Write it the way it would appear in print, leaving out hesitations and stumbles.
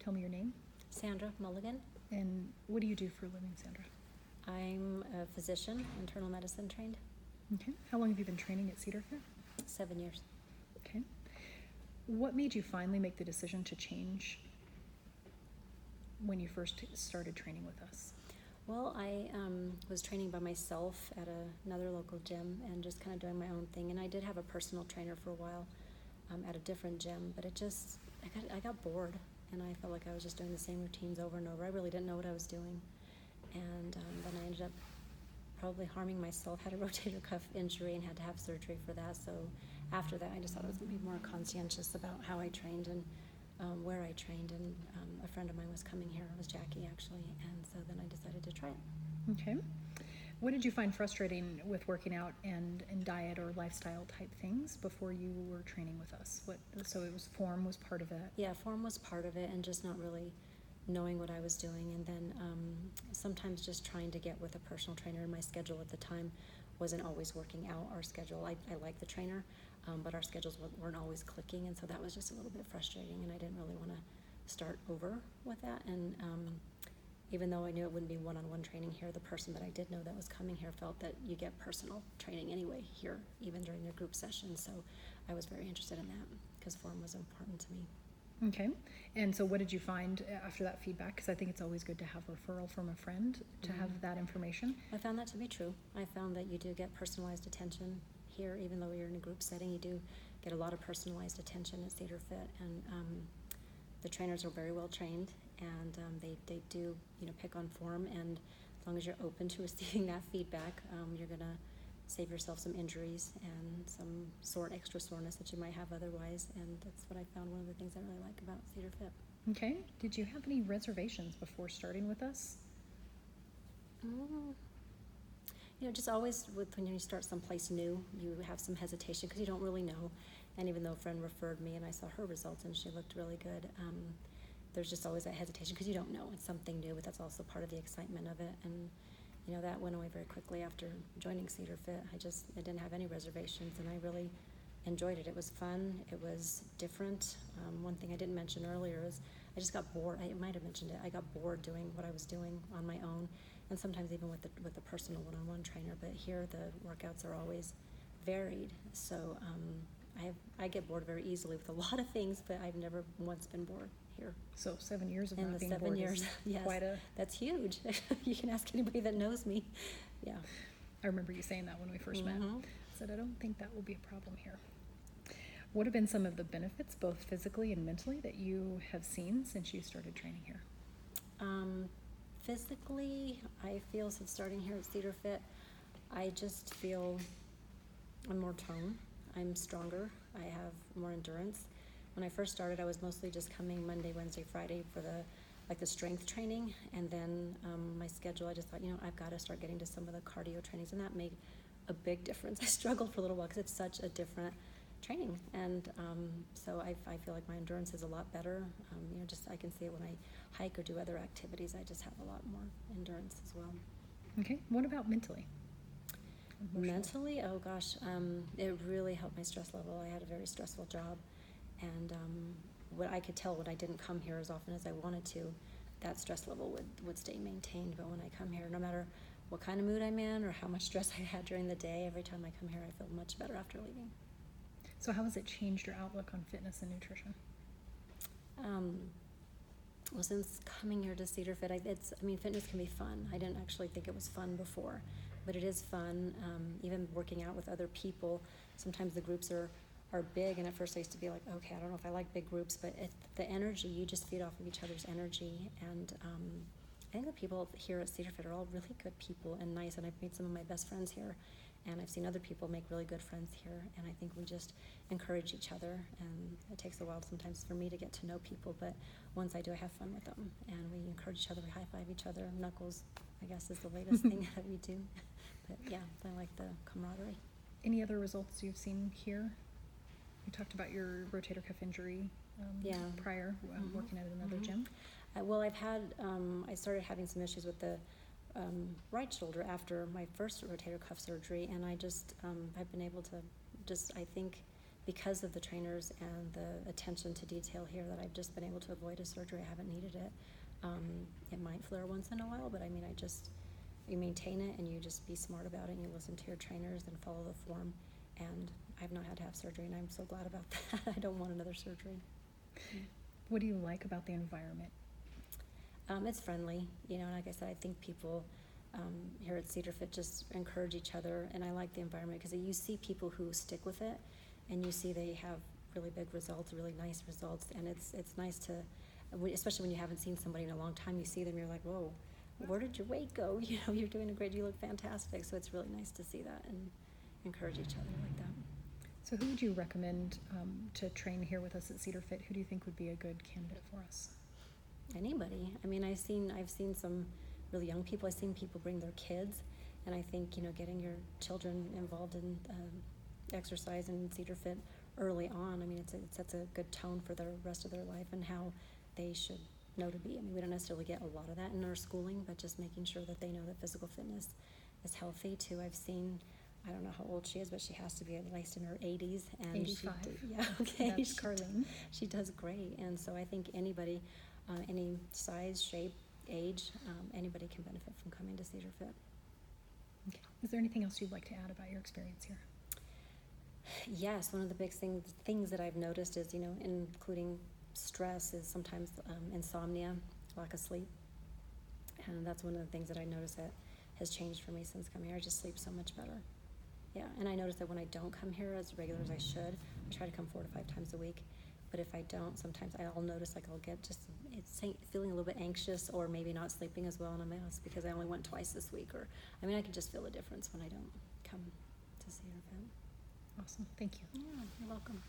tell me your name? Sandra Mulligan. And what do you do for a living, Sandra? I'm a physician, internal medicine trained. Okay. How long have you been training at CedarFIT? 7 years. Okay. What made you finally make the decision to change when you first started training with us? Well, I was training by myself at another local gym and just kind of doing my own thing. And I did have a personal trainer for a while at a different gym, but I got bored, and I felt like I was just doing the same routines over and over. I really didn't know what I was doing. And then I ended up probably harming myself, had a rotator cuff injury and had to have surgery for that. So after that, I just thought I was going to be more conscientious about how I trained and where I trained. And a friend of mine was coming here. It was Jackie, actually. And so then I decided to try it. Okay. What did you find frustrating with working out and diet or lifestyle type things before you were training with us? So it was form was part of it? Yeah, form was part of it, and just not really knowing what I was doing. And then sometimes just trying to get with a personal trainer. And my schedule at the time wasn't always working out. Our schedule, I like the trainer, but our schedules weren't always clicking, and so that was just a little bit frustrating, and I didn't really want to start over with that. And even though I knew it wouldn't be one-on-one training here, the person that I did know that was coming here felt that you get personal training anyway here, even during their group sessions. So I was very interested in that because form was important to me. Okay. And so what did you find after that feedback? Because I think it's always good to have a referral from a friend to have that information. I found that to be true. I found that you do get personalized attention here, even though you're in a group setting. You do get a lot of personalized attention at CedarFIT, and the trainers are very well trained, and they do pick on form, and as long as you're open to receiving that feedback, you're gonna save yourself some injuries and some extra soreness that you might have otherwise. And that's what I found one of the things I really like about CedarFIT. Okay. Did you have any reservations before starting with us? Just always when you start someplace new, you have some hesitation because you don't really know. And even though a friend referred me and I saw her results and she looked really good, there's just always that hesitation because you don't know. It's something new, but that's also part of the excitement of it. And that went away very quickly after joining CedarFIT. I didn't have any reservations, and I really enjoyed it. It was fun. It was different. One thing I didn't mention earlier is I just got bored. I might have mentioned it. I got bored doing what I was doing on my own, and sometimes even with the personal one-on-one trainer. But here the workouts are always varied, so I get bored very easily with a lot of things, but I've never once been bored here. So 7 years of in not the being 7 bored years, is yes, that's huge. You can ask anybody that knows me. Yeah. I remember you saying that when we first met. I said, I don't think that will be a problem here. What have been some of the benefits, both physically and mentally, that you have seen since you started training here? Physically, I feel since starting here at CedarFIT, I just feel I'm more toned. I'm stronger. I have more endurance. When I first started, I was mostly just coming Monday, Wednesday, Friday for the strength training, and then my schedule, I just thought, I've got to start getting to some of the cardio trainings, and that made a big difference. I struggled for a little while because it's such a different training, and so I feel like my endurance is a lot better. I can see it when I hike or do other activities. I just have a lot more endurance as well. Okay. What about mentally? Mentally, oh gosh, it really helped my stress level. I had a very stressful job, and what I could tell when I didn't come here as often as I wanted to, that stress level would stay maintained. But when I come here, no matter what kind of mood I'm in or how much stress I had during the day, every time I come here, I feel much better after leaving. So how has it changed your outlook on fitness and nutrition? Well, since coming here to CedarFIT, fitness can be fun. I didn't actually think it was fun before, but it is fun. Even working out with other people, sometimes the groups are big, and at first I used to be like, okay, I don't know if I like big groups, but the energy, you just feed off of each other's energy, and I think the people here at CedarFIT are all really good people and nice, and I've made some of my best friends here, and I've seen other people make really good friends here, and I think we just encourage each other, and it takes a while sometimes for me to get to know people, but once I do, I have fun with them, and we encourage each other, we high-five each other. Knuckles, I guess, is the latest thing that we do, but yeah, I like the camaraderie. Any other results you've seen here? You talked about your rotator cuff injury prior working at another gym. Well, I've had, I started having some issues with the right shoulder after my first rotator cuff surgery, and I just, I've been able to I think, because of the trainers and the attention to detail here, that I've just been able to avoid a surgery. I haven't needed it. It might flare once in a while, but I mean, you maintain it and you just be smart about it and you listen to your trainers and follow the form. And I've not had to have surgery, and I'm so glad about that. I don't want another surgery. What do you like about the environment? It's friendly, you know, and like I said, I think people here at CedarFIT just encourage each other, and I like the environment because you see people who stick with it, and you see they have really big results, really nice results, and it's nice to, especially when you haven't seen somebody in a long time, you see them, you're like, whoa, where did your weight go? You know, you're doing great, you look fantastic, so it's really nice to see that and encourage each other like that. So who would you recommend to train here with us at CedarFIT? Who do you think would be a good candidate for us? Anybody. I mean, I've seen some really young people. I've seen people bring their kids, and I think, you know, getting your children involved in exercise and CedarFIT early on, I mean, it sets a good tone for the rest of their life and how they should know to be. I mean, we don't necessarily get a lot of that in our schooling, but just making sure that they know that physical fitness is healthy too. I've seen, I don't know how old she is, but she has to be at least in her 80s. And 85. Yeah, okay. That's Carlene. She does great, and so I think anybody, any size, shape, age, anybody can benefit from coming to CedarFIT. Okay. Is there anything else you'd like to add about your experience here? Yes, one of the big things that I've noticed is, you know, including stress, is sometimes insomnia, lack of sleep, and that's one of the things that I noticed that has changed for me since coming here. I just sleep so much better. Yeah, and I notice that when I don't come here as regular as I should, I try to come 4 to 5 times a week, but if I don't, sometimes I'll notice, like, I'll get just feeling a little bit anxious, or maybe not sleeping as well, and I'm asked because I only went twice this week, or, I mean, I can just feel a difference when I don't come to CedarFIT. Awesome. Thank you. Yeah, you're welcome.